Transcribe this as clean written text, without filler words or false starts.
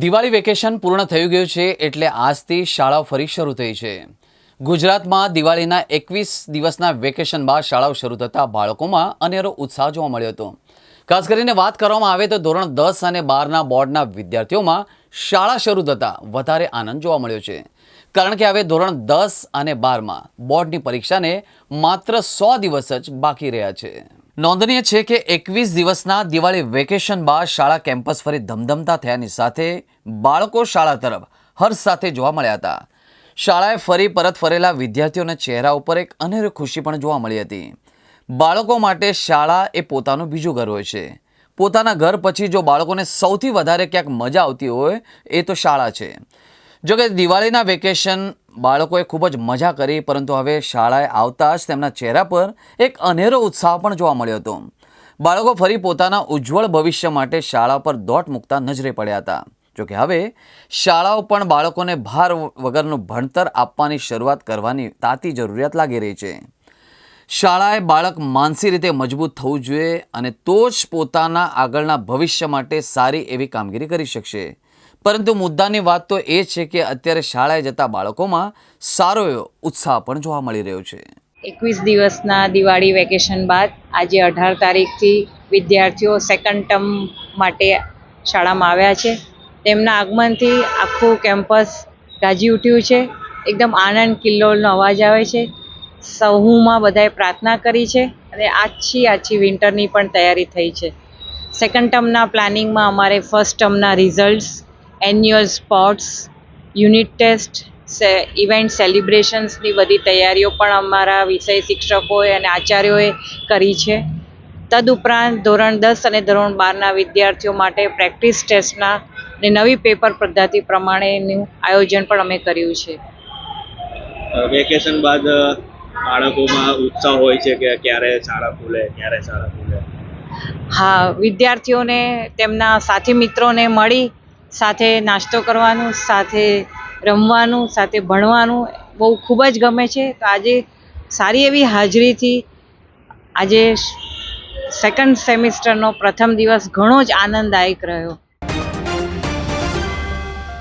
Diwali vacation પૂર્ણ થઈ ગયું છે એટલે આજથી શાળાઓ ફરી શરૂ થઈ છે। ગુજરાતમાં દિવાળીના 21 દિવસના વેકેશન બાદ શાળાઓ શરૂ થતાં બાળકોમાં અનેરો ઉત્સાહ જોવા મળ્યો હતો। ખાસ કરીને વાત કરવામાં આવે તો ધોરણ 10 અને 12ના બોર્ડના વિદ્યાર્થીઓમાં શાળા શરૂ થતાં વધારે આનંદ જોવા મળ્યો છે, કારણ કે હવે ધોરણ 10 અને 12માં બોર્ડની પરીક્ષાને માત્ર 100 દિવસ જ બાકી રહ્યા છે। નોંધનીય છે કે 21 દિવસના દિવાળી વેકેશન બાદ શાળા કેમ્પસ ફરી ધમધમતા થયાની સાથે બાળકો શાળા તરફ હર્ષ સાથે જોવા મળ્યા હતા। શાળાએ ફરી પરત ફરેલા વિદ્યાર્થીઓના ચહેરા ઉપર એક અનેરી ખુશી પણ જોવા મળી હતી। બાળકો માટે શાળા એ પોતાનું બીજું ઘર હોય છે। પોતાના ઘર પછી જો બાળકોને સૌથી વધારે ક્યાંક મજા આવતી હોય એ તો શાળા છે। જો કે દિવાળીના વેકેશન બાળકોએ ખૂબ જ મજા કરી, પરંતુ હવે શાળાએ આવતા જ તેમના ચહેરા પર એક અનેરો ઉત્સાહ પણ જોવા મળ્યો હતો। બાળકો ફરી પોતાના ઉજ્જવળ ભવિષ્ય માટે શાળા પર દોટ મૂકતા નજરે પડ્યા હતા। જો કે હવે શાળાઓ પણ બાળકોને ભાર વગરનું ભણતર આપવાની શરૂઆત કરવાની તાતી જરૂરિયાત લાગી રહી છે। શાળાએ બાળક માનસિક રીતે મજબૂત થવું જોઈએ અને તો જ પોતાના આગળના ભવિષ્ય માટે સારી એવી કામગીરી કરી શકશે। પરંતુ મુદ્દાની વાત તો એ છે કે અત્યારે શાળાએ જતા બાળકોમાં સારો એવો ઉત્સાહ પણ જોવા મળી રહ્યો છે। 21 દિવસના દિવાળી વેકેશન બાદ આજે 18 તારીખથી વિદ્યાર્થીઓ સેકન્ડ ટર્મ માટે શાળામાં આવ્યા છે। તેમના આગમનથી આખું કેમ્પસ ગાજી ઉઠ્યું છે। એકદમ આનંદ કિલ્લોલનો અવાજ આવે છે। સહુમાં બધાએ પ્રાર્થના કરી છે અને આછી વિન્ટરની પણ તૈયારી થઈ છે। સેકન્ડ ટર્મના પ્લાનિંગમાં અમારે ફર્સ્ટ ટર્મના results, annual sports, unit test, event સેલિબ્રેશન્સની બધી તૈયારીઓ પણ અમારા વિષય શિક્ષકોએ અને આચાર્યોએ કરી છે। તદુપરાંત ધોરણ 10 અને ધોરણ 12ના વિદ્યાર્થીઓ માટે પ્રેક્ટિસ ટેસ્ટના અને નવી પેપર પદ્ધતિ પ્રમાણેનું આયોજન પણ અમે કર્યું છે। વેકેશન બાદ બાળકોમાં ઉત્સાહ હોય છે કે ક્યારે શાળા ખુલે। હા, વિદ્યાર્થીઓને તેમના સાથી મિત્રોને મળી સાથે નાસ્તો કરવાનું, સાથે રમવાનું, સાથે ભણવાનું બહુ ખૂબ જ ગમે છે। તો આજે સારી એવી હાજરીથી આજે સેકન્ડ સેમિસ્ટરનો પ્રથમ દિવસ ઘણો જ આનંદદાયક રહ્યો।